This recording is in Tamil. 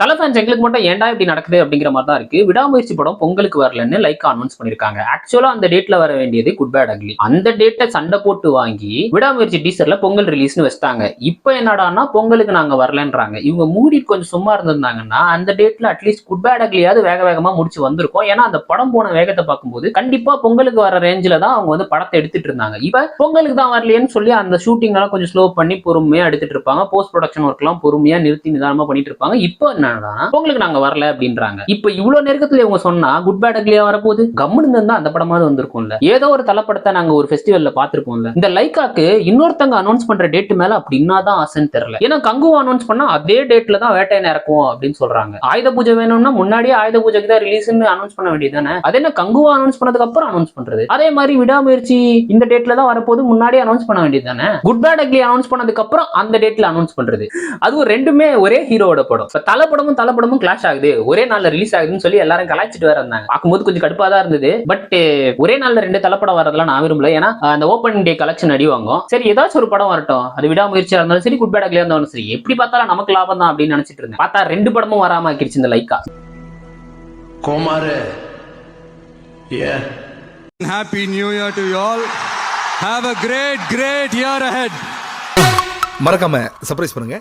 தல ஃபேன்ஸ் எங்களுக்கு மட்டும் ஏன்டா இப்படி நடக்குது அப்படிங்கிற மாதிரி தான் இருக்கு. விடாமுயற்சி படம் பொங்கலுக்கு வரலன்னு லைக்கா அனௌன்ஸ் பண்ணிருக்காங்க. ஆக்சுவலா அந்த டேட்ல வர வேண்டியது குட் பேட் அக்லி. அந்த டேட்டை சண்டை போட்டு வாங்கி விடாமுயற்சி டீசர்ல பொங்கல் ரிலீஸ்னு வச்சிட்டாங்க. இப்போ என்னடான்னா பொங்கலுக்கு நாங்க வரலன்றாங்க. இவங்க மூடி கொஞ்சம் சும்மா இருந்திருந்தாங்கன்னா அந்த டேட்ல அட்லீஸ்ட் குட் பேட் அக்லியாவது வேக வேகமா முடிச்சு வந்திருக்கும். ஏன்னா அந்த படம் போன வேகத்தை பார்க்கும்போது கண்டிப்பா பொங்கலுக்கு வர ரேஞ்சில தான் அவங்க வந்து படத்தை எடுத்துட்டு இருந்தாங்க. இப்ப பொங்கலுக்கு தான் வரலையேன்னு சொல்லி அந்த ஷூட்டிங் எல்லாம் கொஞ்சம் ஸ்லோ பண்ணி பொறுமையா எடுத்துட்டு இருப்பாங்க. போஸ்ட் ப்ரொடக்ஷன் ஒர்க் எல்லாம் பொறுமையா நிறுத்தி நிதானமா பண்ணிட்டு இருப்பாங்க. இப்போ பொங்கலுக்கு நாங்க வரல அப்படின்றாங்க. இப்ப இவ்வளவு நெருக்கத்துல இவங்க சொன்னா குட் பேட் அக்லியா வரப்போகுது. கம்முன்னு இருந்தா அந்த படமாவது வந்திருக்கும்ல. ஏதோ ஒரு தலப்படத்தை நாங்க ஒரு ஃபெஸ்டிவல்ல பாத்துருப்போம்ல. இந்த லைக்காக்கு இன்னொருத்தங்க அனௌன்ஸ் பண்ற டேட் மேல அப்படின்னா தான் ஆசைன்னு தெரியல. ஏன்னா கங்குவா அனௌன்ஸ் பண்ணா அதே டேட்ல தான் வேட்டையன் இறக்குவோம் அப்படின்னு சொல்றாங்க. ஆயுத பூஜை வேணும்னா முன்னாடியே ஆயுத பூஜைக்கு தான் ரிலீஸ்னு அனௌன்ஸ் பண்ண வேண்டியதானே. அது என்ன கங்குவா அனௌன்ஸ் பண்ணதுக்கு அப்புறம் அனௌன்ஸ் பண்றது. அதே மாதிரி விடாமுயற்சி இந்த டேட்ல தான் வரப்போது முன்னாடியே அனௌன்ஸ் பண்ண வேண்டியதானே. குட் பேட் அக்லி அனௌன்ஸ் பண்ணதுக்கு அப்புறம் அந்த டேட்ல அனௌன்ஸ் பண்றது. அதுவும் ரெண்டுமே ஒரே ஹீரோட படம். தலப்படமும் கிளாஷ் ஆகுது, ஒரே நாள்ல ரிலீஸ் ஆகுதுன்னு சொல்லி எல்லாரும் கலாய்ச்சிட்டு வேற இருந்தாங்க. பார்க்கும்போது கொஞ்சம் கடுப்பா தான் இருந்தது. பட் ஒரே நாள்ல 2 தலப்படம் வரதெல்லாம் நான் விரும்பல. ஏன்னா அந்த ஓப்பனிங் டே கலெக்ஷன் அடி வாங்கும். சரி ஏதாச்சும் ஒரு படம் வரட்டும். அது விடாமுயற்சியா இருந்தாலும் சரி, குட் பேட் அக்லியா இருந்தாலும் சரி, எப்படி பார்த்தாலும் நமக்கு லாபம் தான் அப்படின்னு நினைச்சிட்டு இருந்தேன். பார்த்தா 2 படமும் வராம ஆக்கிடுச்சு இந்த Lyca. கோமாரு. Happy New Year to you all. Have a great year ahead. மறக்காம சர்ப்ரைஸ் பண்ணுங்க.